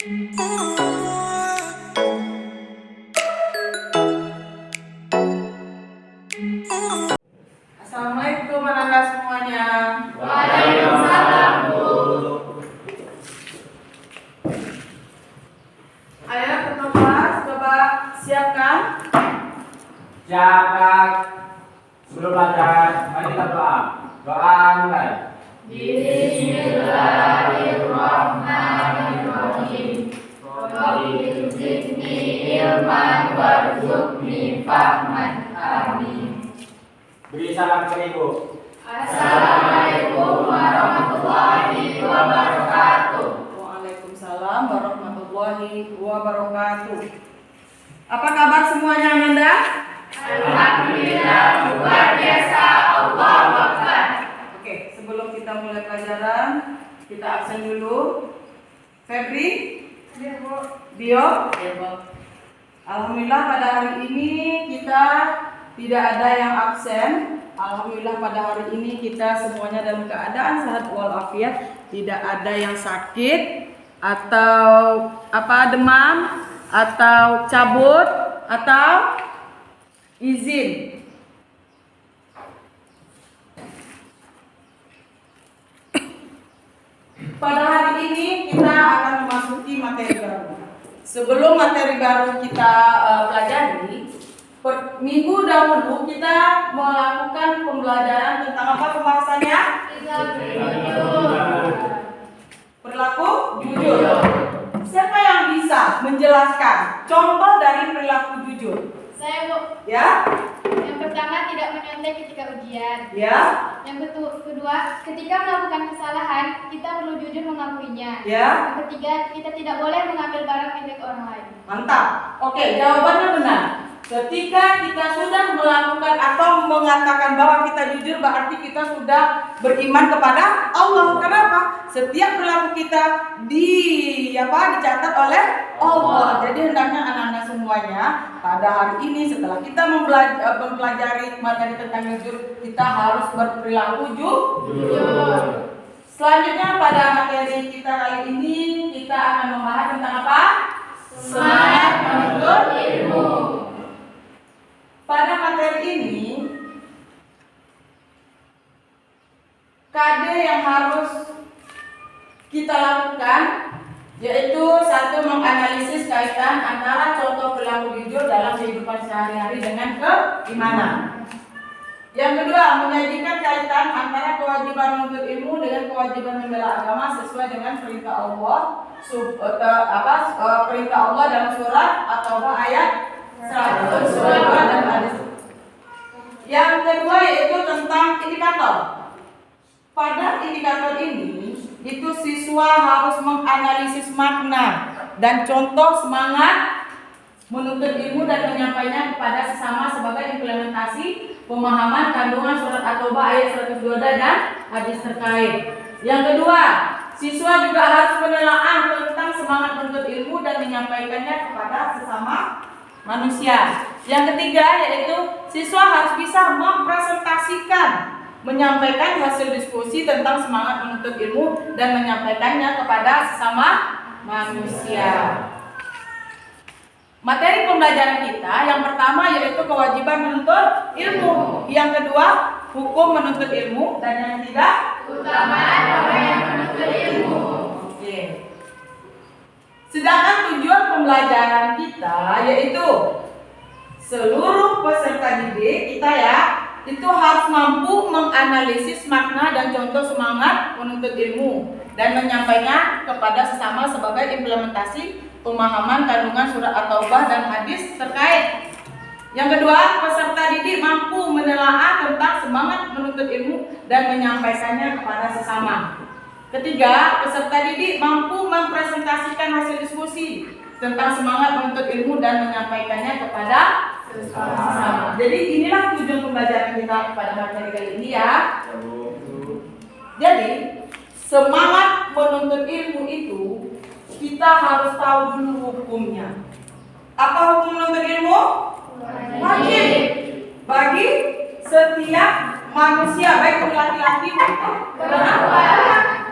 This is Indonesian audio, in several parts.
Assalamualaikum anak-anak semuanya. Waalaikumsalam, Bu. Ayo ke kelas, coba siapkan. Siap, Kak. Sebelum belajar, mari kita doa. Doa mulai. Bismillahirrahmanirrahim. Rabbi zidni ilman warzuqni fahman. Amin. Beri salam ke Ibu. Assalamualaikum warahmatullahi wabarakatuh. Waalaikumsalam warahmatullahi wabarakatuh. Apa kabar semuanya, Ananda? Alhamdulillah, luar biasa. Allahu Akbar. Oke, sebelum kita mulai pelajaran, kita absen dulu. Febri? Bio? Alhamdulillah pada hari ini kita tidak ada yang absen. Alhamdulillah pada hari ini kita semuanya dalam keadaan sehat walafiat, tidak ada yang sakit atau demam atau cabut atau izin. Pada hari ini kita akan memasuki materi baru. Sebelum materi baru kita pelajari, minggu dahulu kita melakukan pembelajaran tentang apa pembahasannya? Perilaku jujur. Siapa yang bisa menjelaskan contoh dari perilaku jujur? Saya, Bu. Ya? Yang pertama, tidak menyontek ketika ujian. Ya? Yang kedua, ketika melakukan kesalahan, kita perlu jujur mengakuinya. Ya? Yang ketiga, kita tidak boleh mengambil barang milik orang lain. Mantap. Oke, jawabannya benar. Ketika kita sudah melakukan atau mengatakan bahwa kita jujur, berarti kita sudah beriman kepada Allah. Kenapa? Setiap perilaku kita dicatat oleh Allah. Jadi hendaknya anak-anak semuanya pada hari ini setelah kita mempelajari materi tentang jujur, kita harus berperilaku jujur. Selanjutnya pada materi kita kali ini kita akan membahas tentang apa? Semangat menuntut ilmu. Pada materi ini, KD yang harus kita lakukan yaitu satu, menganalisis kaitan antara contoh perilaku jujur dalam kehidupan sehari-hari dengan keimanan. Yang kedua, menyajikan kaitan antara kewajiban menuntut ilmu dengan kewajiban membela agama sesuai dengan perintah Allah, perintah Allah dalam surat atau ayat 100 dan hadis. Yang kedua yaitu tentang indikator. Pada indikator ini, itu siswa harus menganalisis makna dan contoh semangat menuntut ilmu dan menyampaikannya kepada sesama sebagai implementasi pemahaman kandungan surat At-Taubah ayat 102 dan hadis terkait. Yang kedua, siswa juga harus menelaah tentang semangat menuntut ilmu dan menyampaikannya kepada sesama manusia. Yang ketiga yaitu siswa harus bisa mempresentasikan, menyampaikan hasil diskusi tentang semangat menuntut ilmu dan menyampaikannya kepada sesama manusia. Materi pembelajaran kita yang pertama yaitu kewajiban menuntut ilmu, yang kedua hukum menuntut ilmu, dan yang ketiga Keutamaan orang yang menuntut ilmu. Oke. Sedangkan tujuan pembelajaran kita yaitu seluruh peserta didik kita itu harus mampu menganalisis makna dan contoh semangat menuntut ilmu dan menyampaikannya kepada sesama sebagai implementasi pemahaman kandungan surat At-Taubah dan hadis terkait. Yang kedua, peserta didik mampu menelaah tentang semangat menuntut ilmu dan menyampaikannya kepada sesama. Ketiga, peserta didik mampu mempresentasikan hasil diskusi tentang semangat menuntut ilmu dan menyampaikannya kepada sesama. Jadi inilah tujuan pembelajaran kita pada materi kali ini ya. Jadi semangat menuntut ilmu itu kita harus tahu dulu hukumnya. Apa hukum menuntut ilmu? Wajib bagi setiap manusia, baik laki-laki maupun perempuan.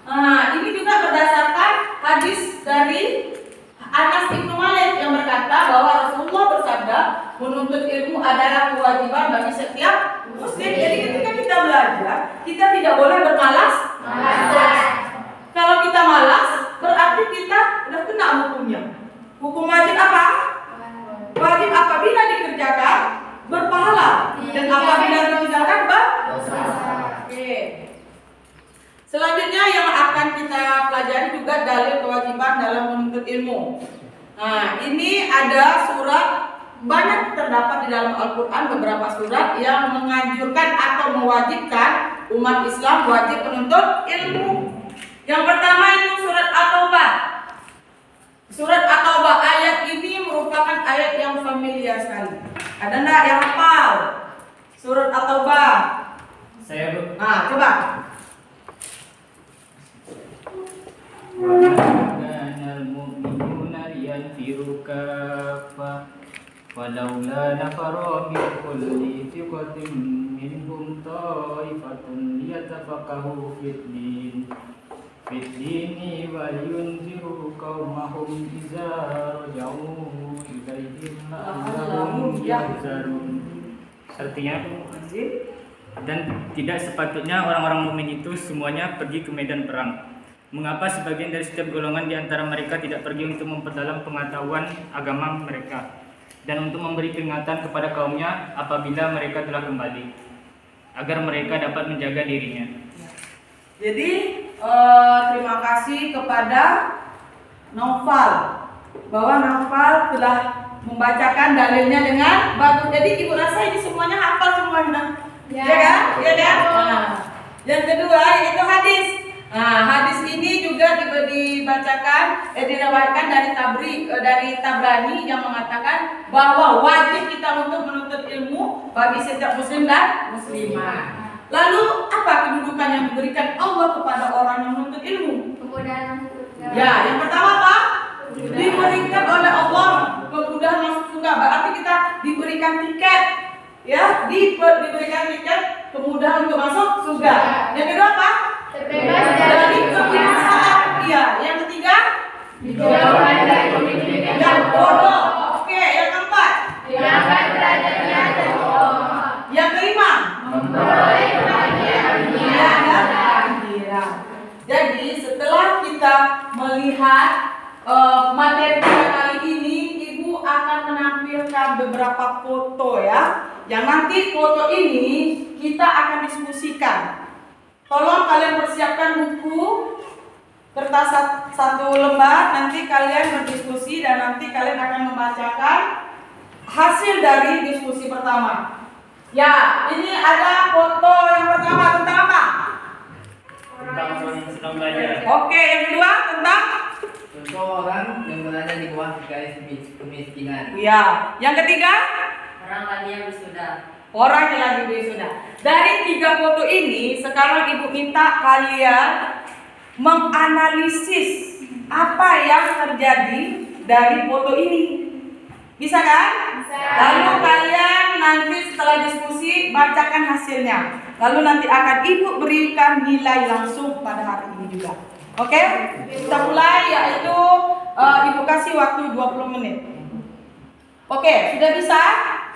Nah, ini juga berdasarkan hadis dari pelajari juga dalil kewajiban dalam menuntut ilmu. Nah, ini ada surat, banyak terdapat di dalam Al-Quran beberapa surat yang menganjurkan atau mewajibkan umat Islam wajib menuntut ilmu. Yang pertama itu surat At-Taubah. Surat At-Taubah ayat ini merupakan ayat yang familiar sekali. Ada enggak yang hafal? Surat At-Taubah. Saya Bu. Nah, coba. Kanal mu'minuna liyanfiru kaffah walaula nafara min kulli fiqatin minhum ta'ifatun liyatafaqahu fid-din wa liyunziru qaumahum idza raja'u ilaihim la'allahum yahzarun. Artinya, dan tidak sepatutnya orang-orang mukmin itu semuanya pergi ke medan perang. Mengapa sebagian dari setiap golongan di antara mereka tidak pergi untuk memperdalam pengetahuan agama mereka dan untuk memberi peringatan kepada kaumnya apabila mereka telah kembali, agar mereka dapat menjaga dirinya. Jadi terima kasih kepada Naufal, bahwa Naufal telah membacakan dalilnya dengan bagus. Jadi ibu rasa ini semuanya hafal semuanya, ya kan? Ya kan? Nah, yang kedua yaitu hadis. Nah, hadis ini juga dibacakan, diriwayatkan dari Tabrani yang mengatakan bahwa wajib kita untuk menuntut ilmu bagi setiap muslim dan muslimah. Lalu apa kedudukan yang diberikan Allah kepada orang yang menuntut ilmu? Kemudahan masuk surga. Ya, yang pertama apa? Diberikan oleh Allah kemudahan masuk surga. Berarti kita diberikan tiket, ya, diberikan tiket kemudahan untuk masuk surga. Yang kedua apa? Terbebas Dari kebinasaan. Iya. Yang ketiga? Dijauhkan dari pemikiran Yang bodoh. Oke. Yang keempat? diangkat derajatnya dari Allah, Yang kelima? memperoleh kebahagiaan dunia Iya, dan dan akhirat. akhirat. Jadi setelah kita melihat materi kita kali ini, Ibu akan menampilkan beberapa foto ya. Yang nanti foto ini kita akan diskusikan. Tolong kalian persiapkan buku, kertas satu lembar. Nanti kalian berdiskusi dan nanti kalian akan membacakan hasil dari diskusi pertama. Ya, ini ada foto yang pertama tentang apa? Tentang orang yang sedang belajar. Oke, yang kedua tentang? Contoh orang yang berada di bawah garis kemiskinan. Ya, yang ketiga? Orang lagi yang wisuda. Orang yang lagi wisuda. Dari 3 foto ini, sekarang Ibu minta kalian menganalisis apa yang terjadi dari foto ini. Bisa kan? Bisa. Lalu kalian nanti setelah diskusi bacakan hasilnya. Lalu nanti akan Ibu berikan nilai langsung pada hari ini juga. Oke? Kita mulai, yaitu Ibu kasih waktu 20 menit. Oke, sudah bisa?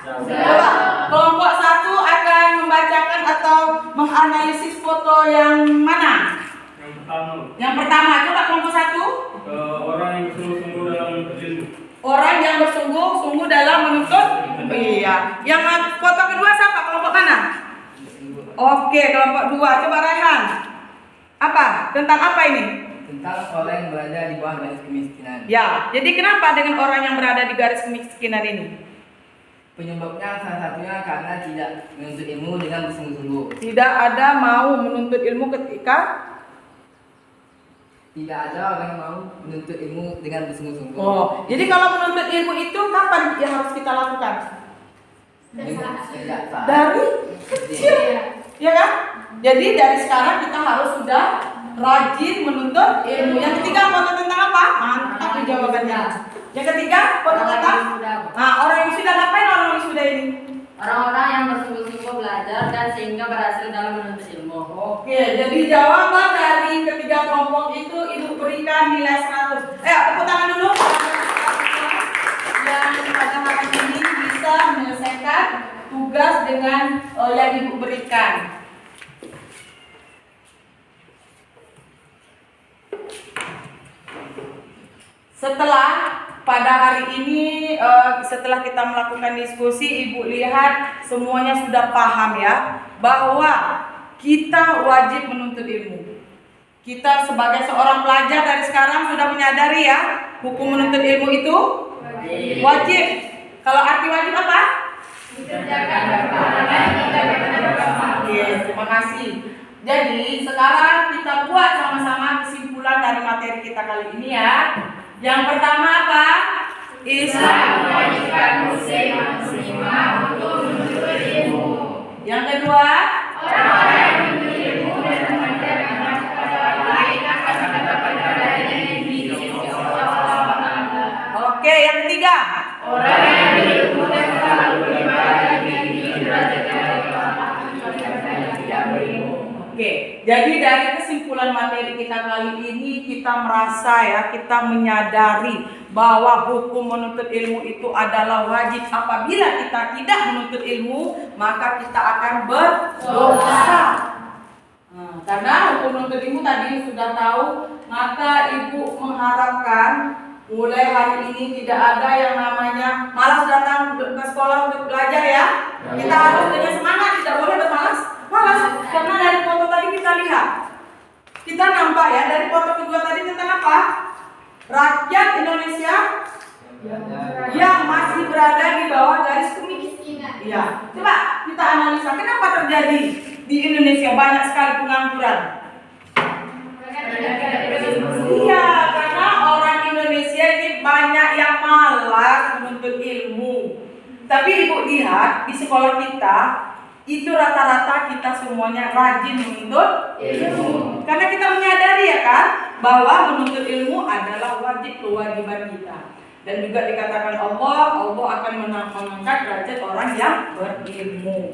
Coba kelompok 1 akan membacakan atau menganalisis foto yang mana? Yang pertama, coba kelompok 1. Orang yang bersungguh-sungguh dalam menuntut ilmu. Orang yang bersungguh-sungguh dalam menuntut. Iya. Yang foto kedua siapa? Kelompok mana? Oke, kelompok 2. Coba Raihan. Apa? Tentang apa ini? Tentang orang yang berada di bawah garis kemiskinan. Ya, jadi kenapa dengan orang yang berada di garis kemiskinan ini? Penyebabnya salah satunya karena tidak menuntut ilmu dengan bersungguh-sungguh. Tidak ada mau menuntut ilmu ketika Tidak ada orang yang mau menuntut ilmu dengan bersungguh-sungguh. Oh, jadi kalau menuntut ilmu itu kapan yang harus kita lakukan? Sejak saat Dari kecil, ya kan? Jadi dari sekarang kita harus sudah rajin menuntut ilmu. Yang ketiga, foto tentang apa? Mantap nih jawabannya. Yang ketiga, foto tentang orang yang sudah ngapain orang yang sudah ini? Orang-orang yang bersungguh-sungguh belajar dan sehingga berhasil dalam menuntut ilmu. Oke, jadi jawaban dari ketiga kelompok itu Ibu berikan nilai 100. Tepuk tangan dulu yang pada hari ini bisa menyelesaikan tugas dengan yang Ibu berikan. Setelah pada hari ini setelah kita melakukan diskusi, Ibu lihat semuanya sudah paham ya bahwa kita wajib menuntut ilmu. Kita sebagai seorang pelajar dari sekarang sudah menyadari ya, hukum menuntut ilmu itu wajib. Kalau arti wajib apa? Oke, terima kasih. Jadi sekarang kita buat sama-sama kesimpulan dari materi kita kali ini ya. Yang pertama apa? Islam mewajibkan muslim dan muslimah untuk menuntut ilmu. Yang kedua, orang-orang yang menuntut ilmu dan mengajarkan kepada orang lain akan mendapat pahalanya di sisi Allah. Oke, yang ketiga, orang yang berilmu dan selalu beribadah tinggi derajatnya dari Allah yang tidak berilmu. Oke, jadi dari kesimpulan materi kita kali ini kita merasa ya, kita menyadari bahwa hukum menuntut ilmu itu adalah wajib. Apabila kita tidak menuntut ilmu, maka kita akan berdosa. Karena hukum menuntut ilmu tadi sudah tahu, maka ibu mengharapkan mulai hari ini tidak ada yang namanya malas datang ke sekolah untuk belajar ya. Kita harus dengan semangat, tidak boleh bermalas. Karena dari foto tadi kita lihat, kita nampak ya, dari foto kedua tadi tentang apa? Rakyat Indonesia yang masih berada di bawah garis kemiskinan. Ya, coba kita analisa kenapa terjadi di Indonesia banyak sekali pengangguran. Iya, karena orang Indonesia ini banyak yang malas menuntut ilmu. Tapi ibu lihat di sekolah kita itu rata-rata kita semuanya rajin menuntut ilmu. Karena kita menyadari ya kan, bahwa menuntut ilmu adalah wajib kewajiban kita. Dan juga dikatakan Allah akan mengangkat derajat orang yang berilmu.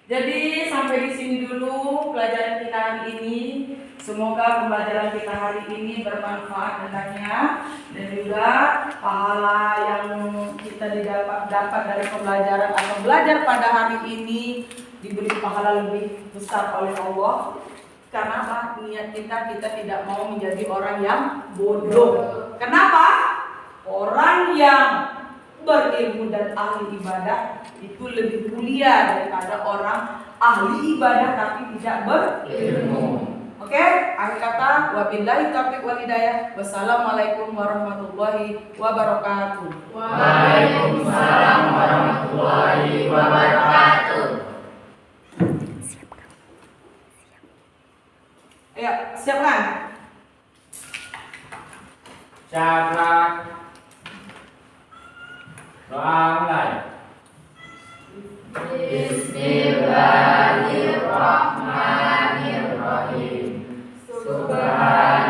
Jadi sampai di sini dulu pelajaran kita hari ini. Semoga pembelajaran kita hari ini bermanfaat dengannya, dan juga pahala yang kita dapat dari pembelajaran atau belajar pada hari ini diberi pahala lebih besar oleh Allah. Karena apa? Niat kita tidak mau menjadi orang yang bodoh. Kenapa? Orang yang berilmu dan ahli ibadah itu lebih mulia daripada orang ahli ibadah tapi tidak berilmu. Oke, akhir kata wabillahi taufiq wal hidayah. Wassalamualaikum warahmatullahi wabarakatuh. Waalaikumsalam warahmatullahi wabarakatuh. Ayo, siap kan? Siap. Doa mulai. Bismillahirrahmanirrahim. Subhanallah.